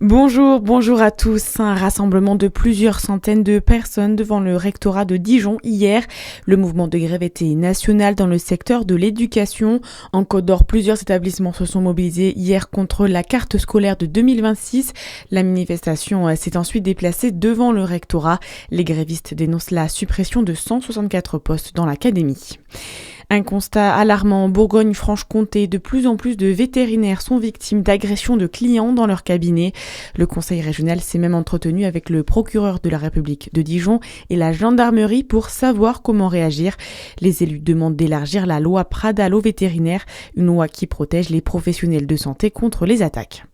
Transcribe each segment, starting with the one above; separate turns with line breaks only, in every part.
Bonjour à tous. Un rassemblement de plusieurs centaines de personnes devant le rectorat de Dijon hier. Le mouvement de grève était national dans le secteur de l'éducation. En Côte d'Or, plusieurs établissements se sont mobilisés hier contre la carte scolaire de 2026. La manifestation s'est ensuite déplacée devant le rectorat. Les grévistes dénoncent la suppression de 164 postes dans l'académie. Un constat alarmant en Bourgogne-Franche-Comté, de plus en plus de vétérinaires sont victimes d'agressions de clients dans leur cabinet. Le conseil régional s'est même entretenu avec le procureur de la République de Dijon et la gendarmerie pour savoir comment réagir. Les élus demandent d'élargir la loi Pradal aux vétérinaires, une loi qui protège les professionnels de santé contre les attaques.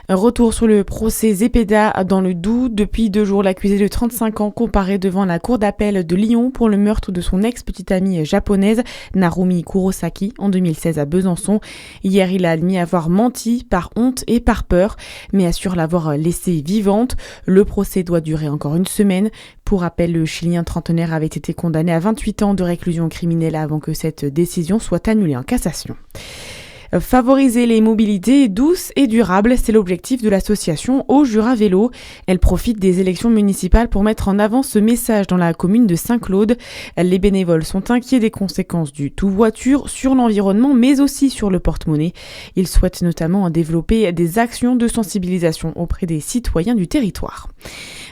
Retour sur le procès Zepeda dans le Doubs. Depuis 2 jours, l'accusé de 35 ans comparaît devant la cour d'appel de Lyon pour le meurtre de son ex-petite amie japonaise, Narumi Kurosaki, en 2016 à Besançon. Hier, il a admis avoir menti par honte et par peur, mais assure l'avoir laissée vivante. Le procès doit durer encore une semaine. Pour rappel, le Chilien trentenaire avait été condamné à 28 ans de réclusion criminelle avant que cette décision soit annulée en cassation. Favoriser les mobilités douces et durables, c'est l'objectif de l'association Au Jura Vélo. Elle profite des élections municipales pour mettre en avant ce message dans la commune de Saint-Claude. Les bénévoles sont inquiets des conséquences du tout-voiture sur l'environnement, mais aussi sur le porte-monnaie. Ils souhaitent notamment développer des actions de sensibilisation auprès des citoyens du territoire.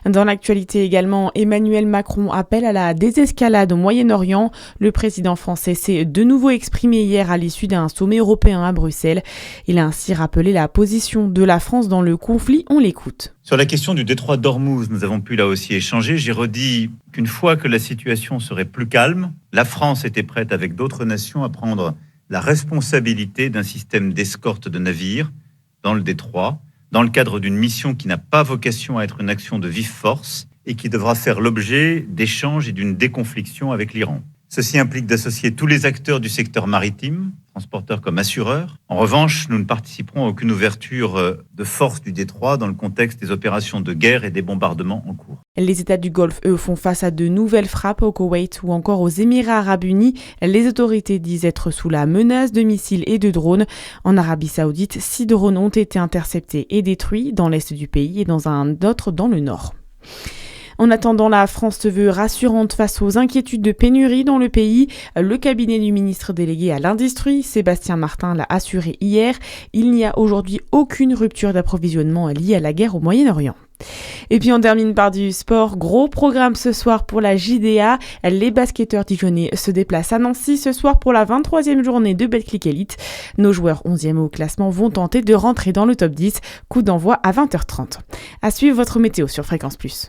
Dans l'actualité également, Emmanuel Macron appelle à la désescalade au Moyen-Orient. Le président français s'est de nouveau exprimé hier à l'issue d'un sommet européen à Bruxelles. Il a ainsi rappelé la position de la France dans le conflit. On l'écoute.
Sur la question du détroit d'Ormuz, nous avons pu là aussi échanger. J'ai redit qu'une fois que la situation serait plus calme, la France était prête avec d'autres nations à prendre la responsabilité d'un système d'escorte de navires dans le détroit, dans le cadre d'une mission qui n'a pas vocation à être une action de vive force et qui devra faire l'objet d'échanges et d'une déconfliction avec l'Iran. Ceci implique d'associer tous les acteurs du secteur maritime, transporteurs comme assureurs. En revanche, nous ne participerons à aucune ouverture de force du détroit dans le contexte des opérations de guerre et des bombardements en cours.
Les États du Golfe, eux, font face à de nouvelles frappes au Koweït ou encore aux Émirats arabes unis. Les autorités disent être sous la menace de missiles et de drones. En Arabie saoudite, 6 drones ont été interceptés et détruits dans l'est du pays et dans un autre dans le nord. En attendant, la France se veut rassurante face aux inquiétudes de pénurie dans le pays. Le cabinet du ministre délégué à l'Industrie, Sébastien Martin, l'a assuré hier. Il n'y a aujourd'hui aucune rupture d'approvisionnement liée à la guerre au Moyen-Orient. Et puis on termine par du sport. Gros programme ce soir pour la JDA. Les basketteurs dijonnais se déplacent à Nancy ce soir pour la 23e journée de Betclic Elite. Nos joueurs 11e au classement vont tenter de rentrer dans le top 10. Coup d'envoi à 20h30. À suivre votre météo sur Fréquence Plus.